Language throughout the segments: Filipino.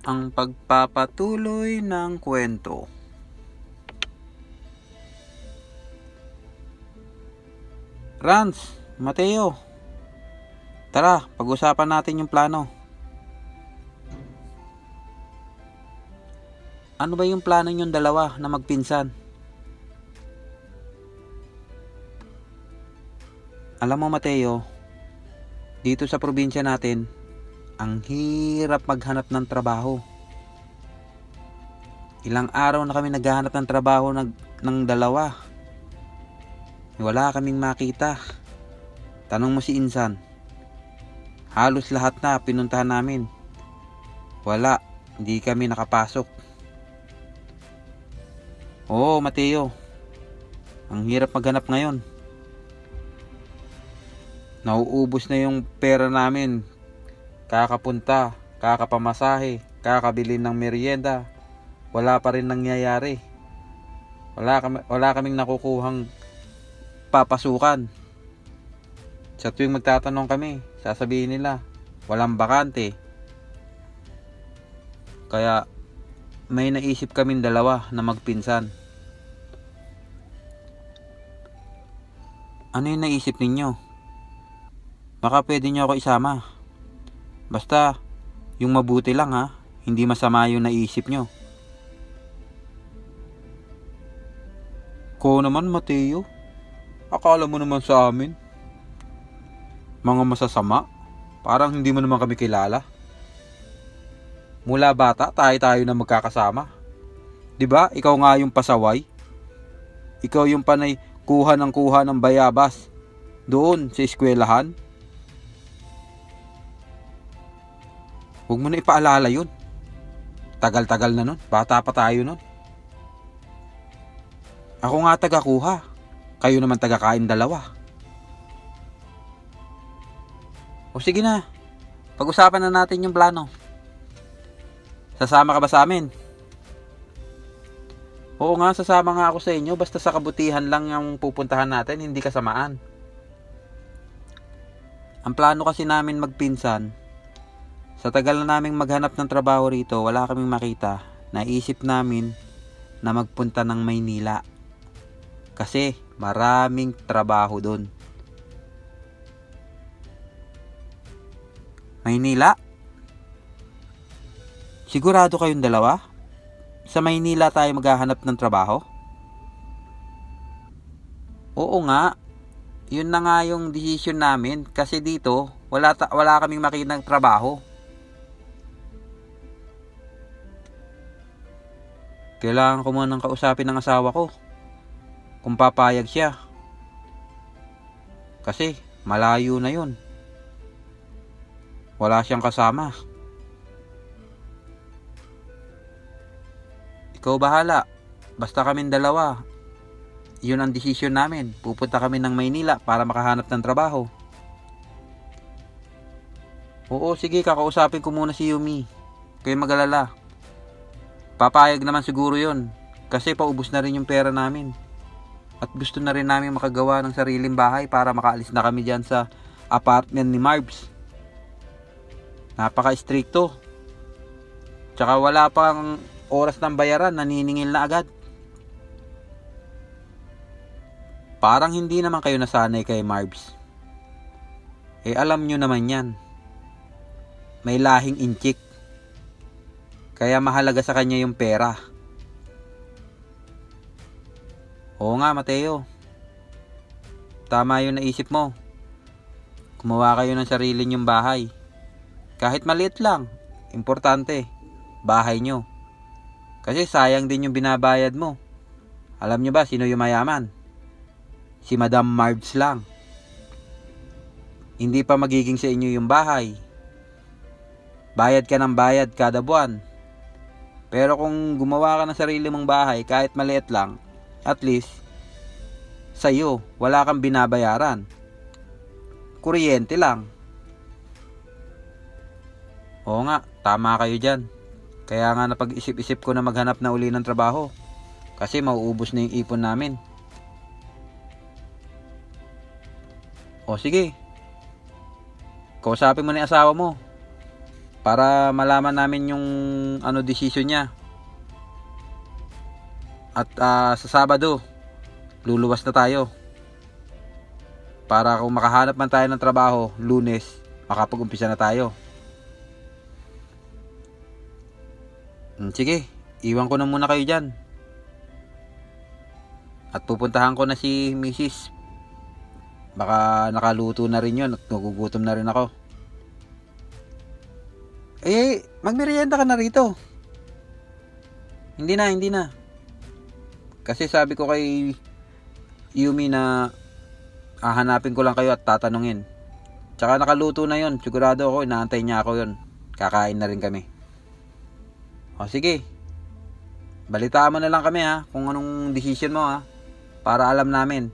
Ang pagpapatuloy ng kwento. Rans, Mateo, tara, pag-usapan natin yung plano. Ano ba yung plano nyong dalawa na magpinsan? Alam mo, Mateo, dito sa probinsya natin, ang hirap maghanap ng trabaho. Ilang araw na kami naghahanap ng trabaho ng dalawa. Wala kaming makita. Tanong mo si Insan. Halos lahat na pinuntahan namin. Wala, hindi kami nakapasok. Oo, Mateo. Ang hirap maghanap ngayon. Nauubos na yung pera namin. Kakapunta, kakapamasahe, kakabili ng merienda. Wala pa rin nangyayari. Wala kaming nakukuhang papasukan. Sa tuwing magtatanong kami, sasabihin nila, walang bakante. Kaya may naisip kaming dalawa na magpinsan. Ano yung naisip ninyo? Baka pwede nyo ako isama. Basta, yung mabuti lang ha, hindi masama yung naisip nyo. Ko naman, Mateo, akala mo naman sa amin mga masasama, parang hindi mo naman kami kilala. Mula bata, tayo na magkakasama. 'Di ba? Ikaw nga yung pasaway. Ikaw yung panay kuha ng bayabas doon sa eskwelahan. Huwag mo na ipaalala yun. Tagal-tagal na nun. Bata pa tayo nun. Ako nga taga-kuha. Kayo naman taga-kain dalawa. O sige na. Pag-usapan na natin yung plano. Sasama ka ba sa amin? Oo nga, sasama nga ako sa inyo. Basta sa kabutihan lang yung pupuntahan natin, hindi kasamaan. Ang plano kasi namin magpinsan, sa tagal na naming maghanap ng trabaho rito, wala kaming makita. Naisip namin na magpunta ng Maynila. Kasi maraming trabaho doon. Maynila? Sigurado kayong dalawa? Sa Maynila tayo maghahanap ng trabaho? Oo nga. Yun na nga yung decision namin. Kasi dito, wala kaming makitang trabaho. Kailangan ko munang kausapin ng asawa ko kung papayag siya. Kasi malayo na yun. Wala siyang kasama. Ikaw bahala. Basta kaming dalawa. Yun ang desisyon namin. Pupunta kami ng Maynila para makahanap ng trabaho. Oo, sige, kakausapin ko muna si Yumi. Kayo mag-alala. Papayag naman siguro yun. Kasi paubos na rin yung pera namin. At gusto na rin namin makagawa ng sariling bahay para makaalis na kami dyan sa apartment ni Marbs. Napaka-stricto. Tsaka wala pang oras ng bayaran, naniningil na agad. Parang hindi naman kayo nasanay kay Marbs. Alam nyo naman yan. May lahing inchik. Kaya mahalaga sa kanya yung pera. Oo nga, Mateo. Tama yung naisip mo. Gumawa kayo ng sarili nyong bahay. Kahit maliit lang, importante, bahay nyo. Kasi sayang din yung binabayad mo. Alam nyo ba sino yung mayaman? Si Madam Marbs lang. Hindi pa magiging sa inyo yung bahay. Bayad ka ng bayad kada buwan. Pero kung gumawa ka ng sarili mong bahay, kahit maliit lang, at least, sa'yo, wala kang binabayaran. Kuryente lang. Oo nga, tama kayo dyan. Kaya nga napag-isip-isip ko na maghanap na uli ng trabaho. Kasi mauubos na yung ipon namin. O sige. Kausapin mo na yung asawa mo. para malaman namin yung decision niya. At sa Sabado, luluwas na tayo. Para kung makahanap man tayo ng trabaho, Lunes, makapag-umpisa na tayo. Sige, iwan ko na muna kayo dyan. At pupuntahan ko na si Mrs. Baka nakaluto na rin yun at nagugutom na rin ako. Magmerienda ka na rito. Hindi na. Kasi sabi ko kay Yumi na hahanapin ko lang kayo at tatanungin. Tsaka nakaluto na yun. Sigurado ako, inaantay niya ako yun. Kakain na rin kami. O sige. Balitaan mo na lang kami ha, kung anong decision mo ha. Para alam namin.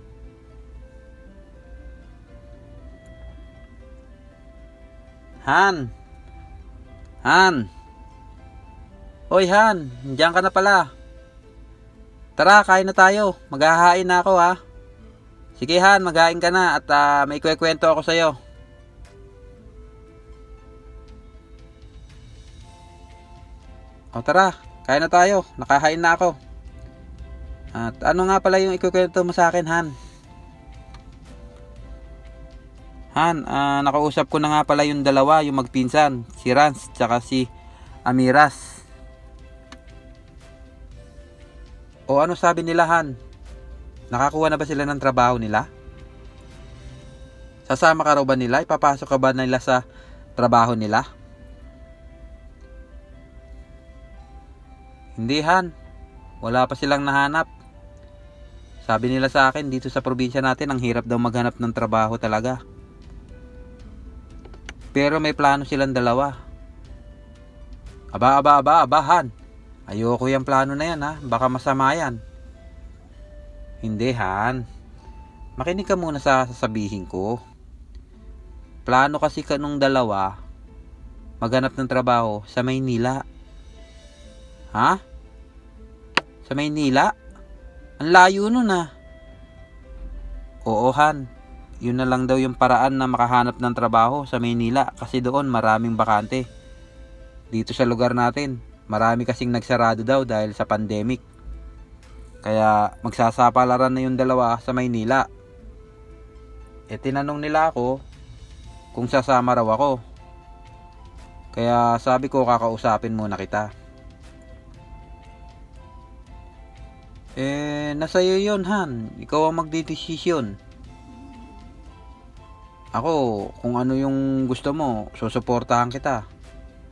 Han! Hoy Han, nandiyan ka na pala. Tara, kain na tayo. Maghahain na ako ha. Sige Han, maghain ka na at may kwento ako sa'yo. O tara, kain na tayo. Nakahain na ako. At ano nga pala yung ikukwento mo sa akin, Han? Han, nakausap ko na nga pala yung dalawa, yung magpinsan. Si Rans, tsaka si Amiras. O ano sabi nila, Han? Nakakuha na ba sila ng trabaho nila? Sasama ka raw ba nila? Ipapasok ka ba nila sa trabaho nila? Hindi, Han. Wala pa silang nahanap. Sabi nila sa akin, dito sa probinsya natin, ang hirap daw maghanap ng trabaho talaga. Pero may plano silang dalawa. Aba, Han. Ayoko yung plano na yan ha. Baka masama yan. Hindi, Han. Makinig ka muna sa sasabihin ko. Plano kasi kanong dalawa maghanap ng trabaho sa Maynila. Ha? Sa Maynila? Ang layo nun ah. Oo, Han. Yun na lang daw yung paraan na makahanap ng trabaho sa Maynila kasi doon maraming bakante. Dito sa lugar natin, marami kasing nagsarado daw dahil sa pandemic. Kaya magsasapalaran na yung dalawa sa Maynila. Tinanong nila ako kung sasama raw ako. Kaya sabi ko kakausapin muna kita. Nasa iyo yun, Han. Ikaw ang magdidesisyon. Ako, kung ano yung gusto mo, susuportahan kita.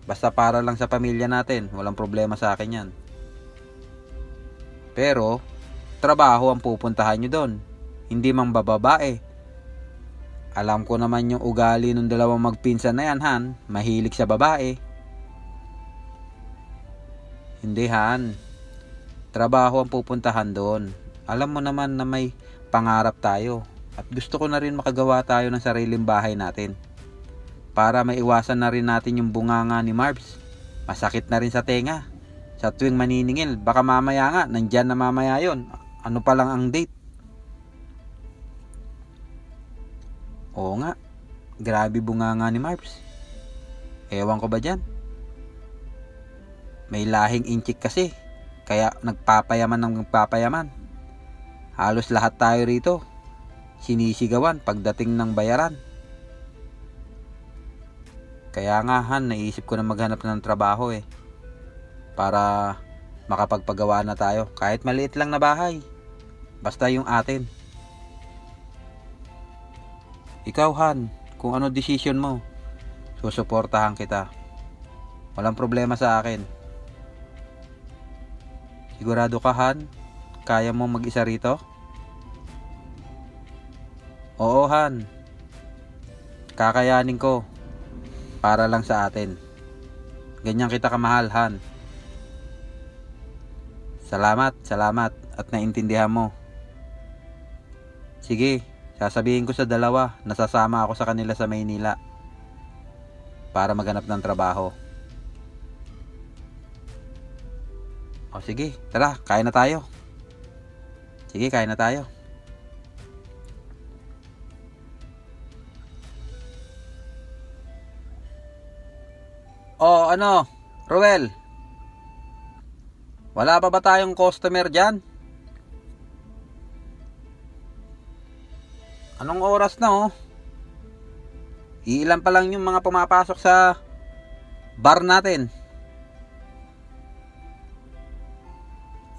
Basta para lang sa pamilya natin, walang problema sa akin yan. Pero, trabaho ang pupuntahan nyo doon. Hindi mang bababae. Alam ko naman yung ugali ng dalawang magpinsan na yan, Han. Mahilig sa babae. Hindi, Han. Trabaho ang pupuntahan doon. Alam mo naman na may pangarap tayo. At gusto ko na rin makagawa tayo ng sariling bahay natin. Para maiwasan na rin natin yung bunganga ni Marbs. Masakit na rin sa tenga. Sa tuwing maniningil, baka mamaya nga, nandyan na mamaya yon. Ano pa lang ang date? Oo nga, grabe bunganga ni Marbs. Ewan ko ba dyan? May lahing inchik kasi. Kaya nagpapayaman ng nagpapayaman. Halos lahat tayo rito sinisigawan pagdating ng bayaran. Kaya nga, Han, naisip ko na maghanap ng trabaho para makapagpagawa na tayo. Kahit maliit lang na bahay. Basta yung atin. Ikaw, Han, kung ano decision mo, susuportahan kita. Walang problema sa akin. Sigurado ka, Han? Kaya mo mag-isa rito? Oo, Han. Kakayanin ko. Para lang sa atin. Ganyan kita kamahal, Han. Salamat at naintindihan mo. Sige, sasabihin ko sa dalawa na sasama ako sa kanila sa Maynila para maghanap ng trabaho. O sige, tara, kain na tayo. Sige, kain na tayo. O ano, Ruel, wala pa ba tayong customer dyan? Anong oras na oh? Iilan pa lang yung mga pumapasok sa bar natin.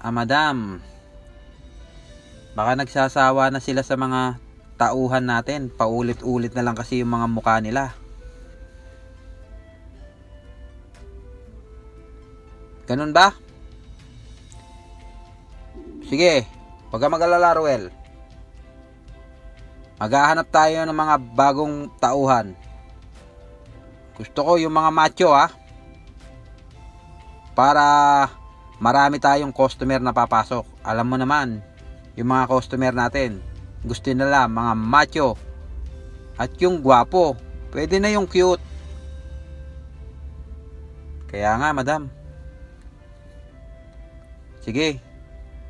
Madam, baka nagsasawa na sila sa mga tauhan natin. Paulit-ulit na lang kasi yung mga mukha nila. Ganun ba? Sige, huwag ka mag-alala, Ruel. Maghahanap tayo ng mga bagong tauhan. Gusto ko yung mga macho para marami tayong customer na papasok. Alam mo naman, yung mga customer natin, gusto nila mga macho. At yung gwapo, pwede na yung cute. Kaya nga, madam. Sige,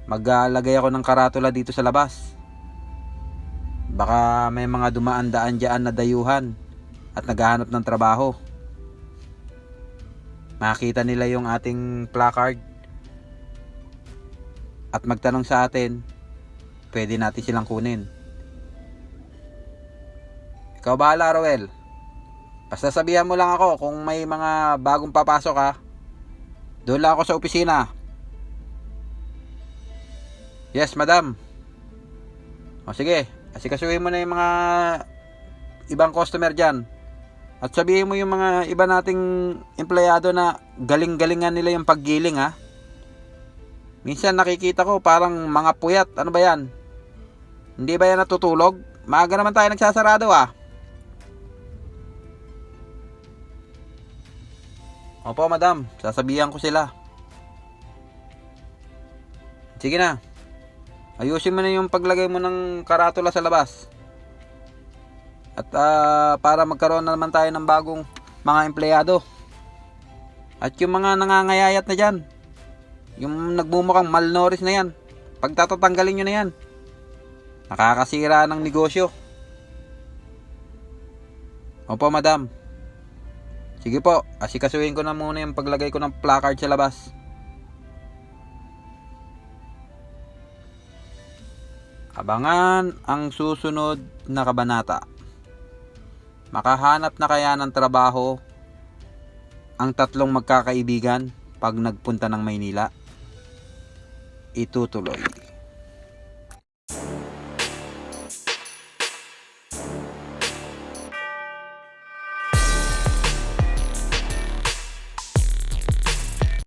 maglalagay ako ng karatula dito sa labas. Baka may mga dumaan-daan dyan na dayuhan at naghahanap ng trabaho. Makita nila yung ating placard at magtanong sa atin, pwede natin silang kunin. Ikaw bahala, Roel. Basta sabihan mo lang ako kung may mga bagong papasok Doon lang ako sa opisina. Yes, madam. O sige, asikasuhin mo na yung mga ibang customer dyan. At sabihin mo yung mga iba nating empleyado na galing-galingan nila yung paggiling Minsan nakikita ko parang mga puyat. Ano ba yan? Hindi ba yan natutulog? Maaga naman tayo nagsasarado Opo, madam. Sasabihan ko sila. Sige na. Ayusin mo na yung paglagay mo ng karatula sa labas. At para magkaroon na naman tayo ng bagong mga empleyado. At yung mga nangangayayat na dyan, yung nagmumukhang malnourished na yan, pagtatatanggalin nyo na yan. Nakakasira ng negosyo. Opo, madam. Sige po, asikasuhin ko na muna yung paglagay ko ng placard sa labas. Abangan ang susunod na kabanata. Makahanap na kaya ng trabaho ang tatlong magkakaibigan pag nagpunta ng Maynila? Itutuloy.